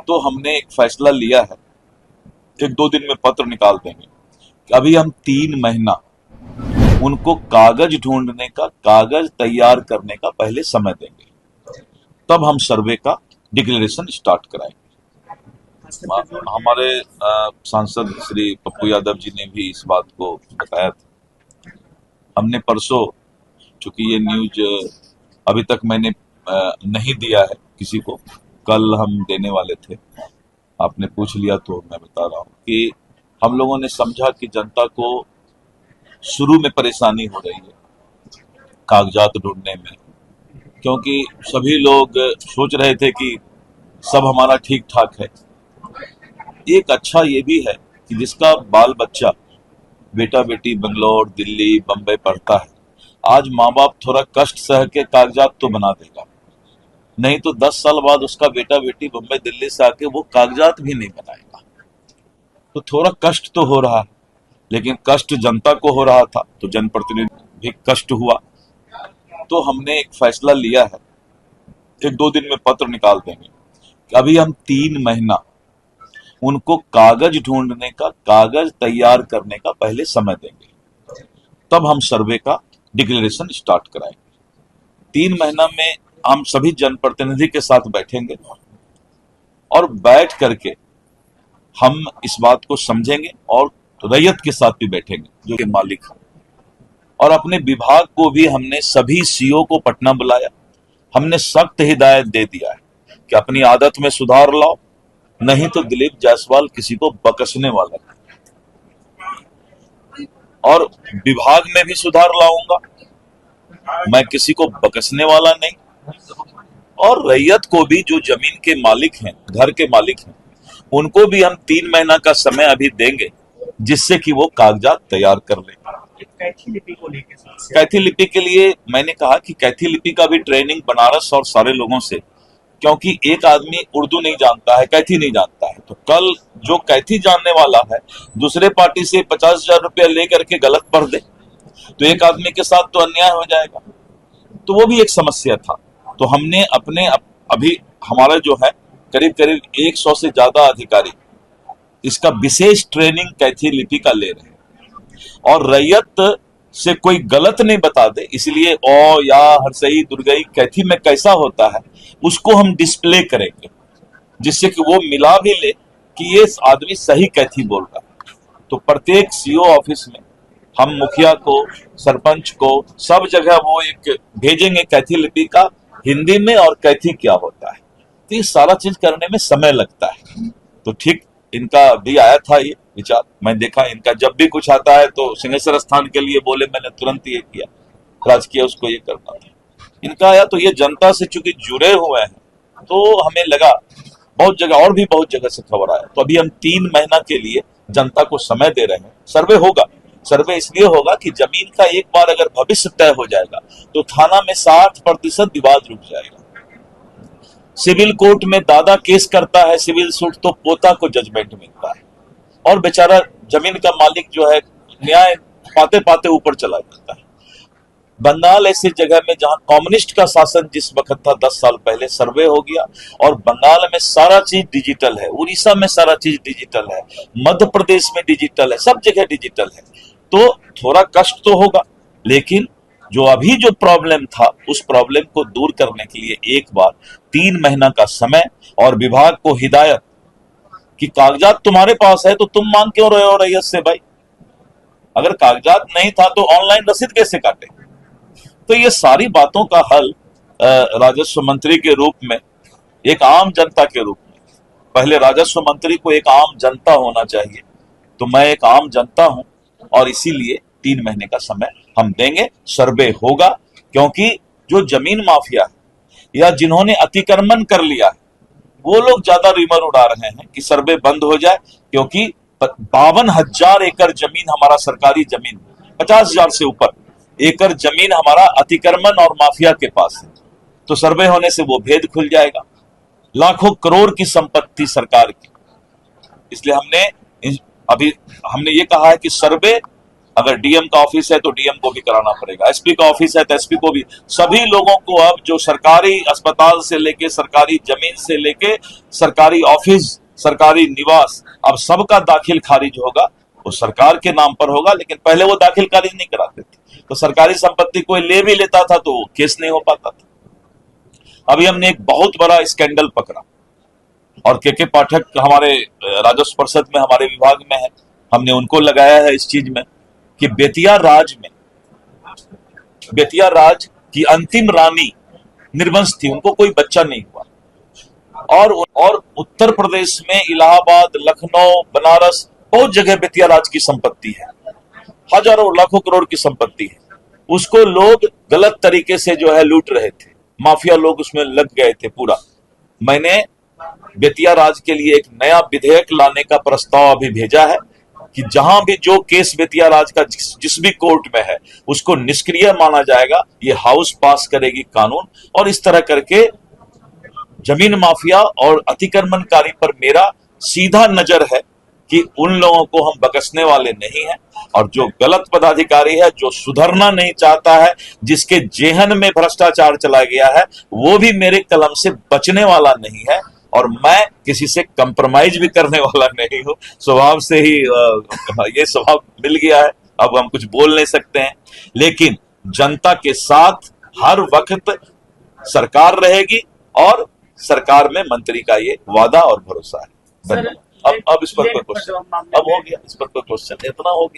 तो हमने एक फैसला लिया है, एक दो दिन में पत्र निकाल देंगे कि अभी हम 3 महीना उनको कागज ढूंढने का, कागज तैयार करने का पहले समय देंगे, तब हम सर्वे का डिक्लेरेशन स्टार्ट कराएंगे। हमारे सांसद श्री पप्पू यादव जी ने भी इस बात को बताया था। हमने परसों, चूंकि ये न्यूज अभी तक मैंने नहीं दिया है किसी को, कल हम देने वाले थे, आपने पूछ लिया तो मैं बता रहा हूं कि हम लोगों ने समझा कि जनता को शुरू में परेशानी हो रही है कागजात ढूंढने में, क्योंकि सभी लोग सोच रहे थे कि सब हमारा ठीक ठाक है। एक अच्छा ये भी है कि जिसका बाल बच्चा, बेटा बेटी बेंगलोर, दिल्ली, बम्बई पढ़ता है, आज माँ बाप थोड़ा कष्ट सह के कागजात तो बना देगा, नहीं तो 10 साल बाद उसका बेटा बेटी बम्बई दिल्ली से आके वो कागजात भी नहीं बनाएगा। तो थोड़ा कष्ट तो हो रहा है, लेकिन कष्ट जनता को हो रहा था तो जनप्रतिनिधि भी कष्ट हुआ। तो हमने एक फैसला लिया है, एक दो दिन में पत्र निकाल देंगे कि अभी हम 3 महीना उनको कागज ढूंढने का, कागज तैयार करने का पहले समय देंगे, तब हम सर्वे का डिक्लेरेशन स्टार्ट कराएंगे। 3 महीना में हम सभी जनप्रतिनिधि के साथ बैठेंगे और बैठ करके हम इस बात को समझेंगे और रैयत के साथ भी बैठेंगे जो कि मालिक है। और अपने विभाग को भी हमने सभी सीओ को पटना बुलाया, हमने सख्त हिदायत दे दिया है कि अपनी आदत में सुधार लाओ, नहीं तो दिलीप जायसवाल किसी को बकसने वाला है। और विभाग में भी सुधार लाऊंगा, मैं किसी को बकसने वाला नहीं। और रैयत को भी, जो जमीन के मालिक हैं, घर के मालिक हैं, उनको भी हम 3 महीना का समय अभी देंगे, जिससे कि वो कागजात तैयार कर लें। कैथी लिपि को लेकर, कैथी लिपि के लिए मैंने कहा कि कैथी लिपि का भी ट्रेनिंग बनारस और सारे लोगों से, क्योंकि एक आदमी उर्दू नहीं जानता है, कैथी नहीं जानता है, तो कल जो कैथी जानने वाला है दूसरे पार्टी से 50,000 रुपया लेकर के गलत पढ़ दे तो एक आदमी के साथ तो अन्याय हो जाएगा। तो वो भी एक समस्या था। तो हमने अपने अभी हमारा जो है करीब करीब 100 से ज्यादा अधिकारी इसका विशेष ट्रेनिंग कैथी लिपि का ले रहे हैं, और रैयत से कोई गलत नहीं बता दे, इसलिए ओ या हरसई दुर्गई कैथी में कैसा होता है उसको हम डिस्प्ले करेंगे, जिससे कि वो मिला भी ले कि ये आदमी सही कैथी बोल रहा है। तो प्रत्येक सीओ ऑफिस में हम मुखिया को, सरपंच को, सब जगह वो एक भेजेंगे कैथी लिपि का हिंदी में और कैथी क्या होता है। तो ये सारा चीज करने में समय लगता है। तो ठीक इनका भी आया था ये विचार, मैं देखा इनका जब भी कुछ आता है तो सिंहेश्वर स्थान के लिए बोले, मैंने तुरंत ये किया, राजकीय उसको ये करना था। इनका आया तो ये जनता से चूंकि जुड़े हुए हैं तो हमें लगा, बहुत जगह और भी बहुत जगह से खबर आया। तो अभी हम 3 महीना के लिए जनता को समय दे रहे हैं। सर्वे होगा, सर्वे इसलिए होगा कि जमीन का एक बार अगर भविष्य तय हो जाएगा तो थाना में 60% विवाद रुक जाएगा। सिविल कोर्ट में दादा केस करता है सिविल सूट तो पोता को जजमेंट मिलता है, और बेचारा जमीन का मालिक जो है न्याय पाते पाते ऊपर चला जाता है। बंगाल ऐसी जगह में जहां कम्युनिस्ट का शासन जिस वक्त था 10 साल पहले, सर्वे हो गया और बंगाल में सारा चीज डिजिटल है, उड़ीसा में सारा चीज डिजिटल है, मध्य प्रदेश में डिजिटल है, सब जगह डिजिटल है। तो थोड़ा कष्ट तो होगा, लेकिन जो अभी जो प्रॉब्लम था उस प्रॉब्लम को दूर करने के लिए एक बार 3 महीना का समय और विभाग को हिदायत कि कागजात तुम्हारे पास है तो तुम मांग क्यों रहे हो रैयत से भाई? अगर कागजात नहीं था तो ऑनलाइन रसीद कैसे काटे? तो ये सारी बातों का हल राजस्व मंत्री के रूप में, एक आम जनता के रूप में, पहले राजस्व मंत्री को एक आम जनता होना चाहिए, तो मैं एक आम जनता हूं और इसीलिए 3 महीने का समय हम देंगे। सर्वे होगा, क्योंकि जो जमीन माफिया है या जिन्होंने अतिक्रमण कर लिया है वो लोग ज्यादा रिमर उड़ा रहे हैं कि सर्वे बंद हो जाए, क्योंकि 52,000 एकड़ जमीन हमारा सरकारी जमीन, 50,000 से ऊपर एकड़ जमीन हमारा अतिक्रमण और माफिया के पास है। तो सर्वे होने से वो भेद खुल जाएगा। लाखों करोड़ की संपत्ति सरकार की, इसलिए हमने ये कहा है कि सर्वे अगर डीएम का ऑफिस है तो डीएम को भी कराना पड़ेगा, एसपी का ऑफिस है तो एसपी को भी। सभी लोगों को अब जो सरकारी अस्पताल से लेके, सरकारी जमीन से लेके, सरकारी ऑफिस, सरकारी निवास, अब सबका दाखिल खारिज होगा। वो सरकार के नाम पर होगा, लेकिन पहले वो दाखिल खारिज नहीं कराते थे। तो सरकारी संपत्ति कोई ले भी लेता था तो केस नहीं हो पाता था। अभी हमने एक बहुत बड़ा स्कैंडल पकड़ा, और के पाठक हमारे राजस्व परिषद में, हमारे विभाग में है, हमने उनको लगाया है इस चीज में कि बेतिया राज की अंतिम रानी निर्वंश थी, उनको कोई बच्चा नहीं हुआ। और उत्तर प्रदेश में इलाहाबाद, लखनऊ, बनारस, बहुत जगह बेतिया राज की संपत्ति है, हजारों लाखों करोड़ की संपत्ति है। उसको लोग गलत तरीके से जो है लूट रहे थे, माफिया लोग उसमें लग गए थे पूरा। मैंने बेतिया राज के लिए एक नया विधेयक लाने का प्रस्ताव अभी भेजा है कि जहां भी जो केस बेतिया राज का जिस भी कोर्ट में है उसको निष्क्रिय माना जाएगा। ये हाउस पास करेगी कानून, और इस तरह करके जमीन माफिया और अतिक्रमणकारी पर मेरा सीधा नजर है कि उन लोगों को हम बख्शने वाले नहीं हैं। और जो गलत पदाधिकारी है, जो सुधरना नहीं चाहता है, जिसके जेहन में भ्रष्टाचार चला गया है, वो भी मेरे कलम से बचने वाला नहीं है। और मैं किसी से कंप्रोमाइज भी करने वाला नहीं हूं। स्वभाव से ही ये स्वभाव मिल गया है, अब हम कुछ बोल नहीं सकते हैं। लेकिन जनता के साथ हर वक्त सरकार रहेगी, और सरकार में मंत्री का ये वादा और भरोसा है। धन्यवाद। अब इस पर कोई क्वेश्चन, अब हो गया, इस पर कोई क्वेश्चन, इतना हो गया।